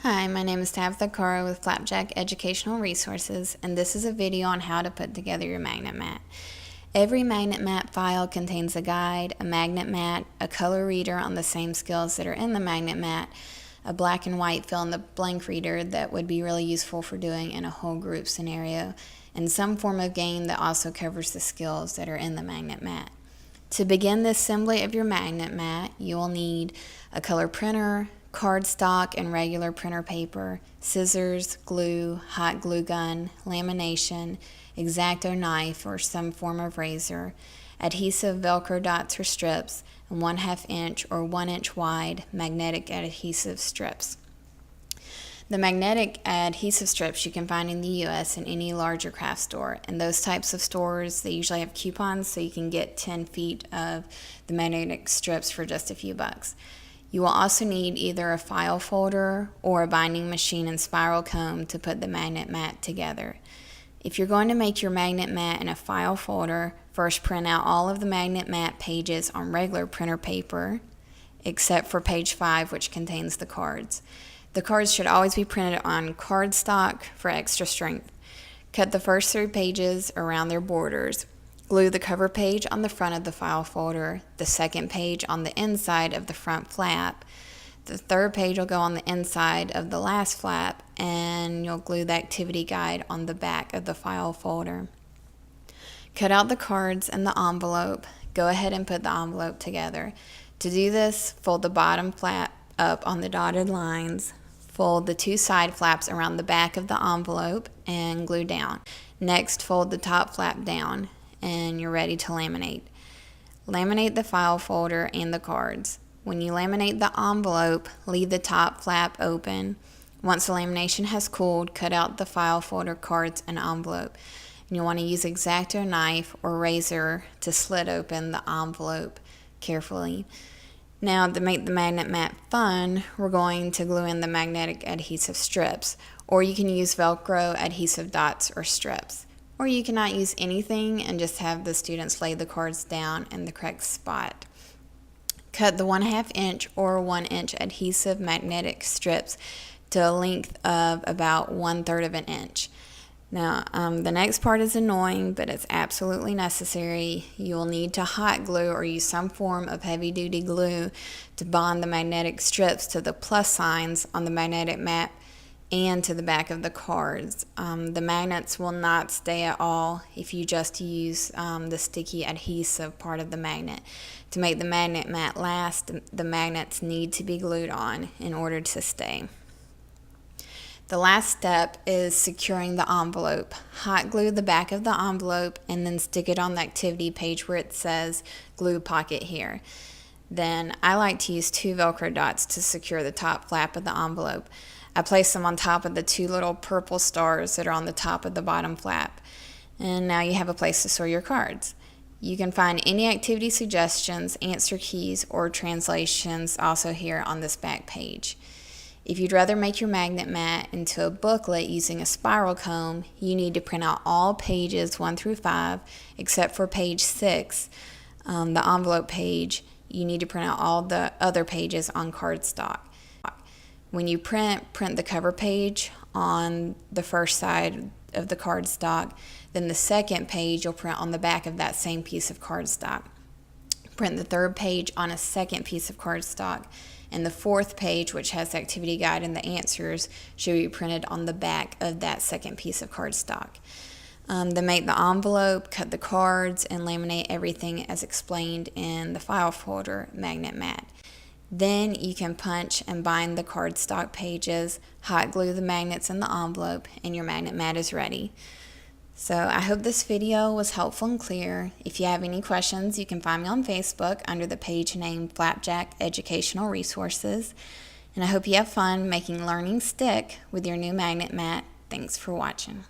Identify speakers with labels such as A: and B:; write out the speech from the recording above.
A: Hi, my name is Tabitha Caro with FlapJack Educational Resources, and this is a video on how to put together your MagnetMat. Every MagnetMat file contains a guide, a MagnetMat, a color reader on the same skills that are in the MagnetMat, a black and white fill-in-the-blank reader that would be really useful for doing in a whole group scenario, and some form of game that also covers the skills that are in the MagnetMat. To begin the assembly of your MagnetMat, you will need a color printer, cardstock and regular printer paper, scissors, glue, hot glue gun, lamination, X-Acto knife or some form of razor, adhesive Velcro dots or strips, and 1/2 inch or 1 inch wide magnetic adhesive strips. The magnetic adhesive strips you can find in the U.S. in any larger craft store, and those types of stores, they usually have coupons so you can get 10 feet of the magnetic strips for just a few bucks. You will also need either a file folder or a binding machine and spiral comb to put the MagnetMat together. If you're going to make your MagnetMat in a file folder, first print out all of the MagnetMat pages on regular printer paper, except for page 5, which contains the cards. The cards should always be printed on cardstock for extra strength. Cut the first 3 pages around their borders. Glue the cover page on the front of the file folder, the second page on the inside of the front flap, the third page will go on the inside of the last flap, and you'll glue the activity guide on the back of the file folder. Cut out the cards and the envelope. Go ahead and put the envelope together. To do this, fold the bottom flap up on the dotted lines, fold the 2 side flaps around the back of the envelope, and glue down. Next, fold the top flap down, and you're ready to laminate. Laminate the file folder and the cards. When you laminate the envelope, leave the top flap open. Once the lamination has cooled, cut out the file folder, cards, and envelope. And you'll want to use X-Acto knife or razor to slit open the envelope carefully. Now, to make the MagnetMat fun, we're going to glue in the magnetic adhesive strips, or you can use Velcro adhesive dots or strips. Or you cannot use anything and just have the students lay the cards down in the correct spot. Cut the 1/2 inch or 1 inch adhesive magnetic strips to a length of about 1/3 of an inch. Now, the next part is annoying, but it's absolutely necessary. You will need to hot glue or use some form of heavy-duty glue to bond the magnetic strips to the plus signs on the MagnetMat and to the back of the cards. The magnets will not stay at all if you just use the sticky adhesive part of the magnet. To make the MagnetMat last, the magnets need to be glued on in order to stay. The last step is securing the envelope. Hot glue the back of the envelope and then stick it on the activity page where it says glue pocket here. Then I like to use 2 Velcro dots to secure the top flap of the envelope. I place them on top of the 2 little purple stars that are on the top of the bottom flap. And now you have a place to store your cards. You can find any activity suggestions, answer keys, or translations also here on this back page. If you'd rather make your MagnetMat into a booklet using a spiral comb, you need to print out all pages 1 through 5, except for page 6, the envelope page. You need to print out all the other pages on cardstock. When you print the cover page on the first side of the cardstock, then the second page you'll print on the back of that same piece of cardstock. Print the third page on a second piece of cardstock, and the fourth page, which has the activity guide and the answers, should be printed on the back of that second piece of cardstock. Then make the envelope, cut the cards, and laminate everything as explained in the file folder MagnetMat. Then you can punch and bind the cardstock pages, hot glue the magnets in the envelope, and your MagnetMat is ready. So I hope this video was helpful and clear. If you have any questions, you can find me on Facebook under the page name FlapJack Educational Resources. And I hope you have fun making learning stick with your new MagnetMat. Thanks for watching.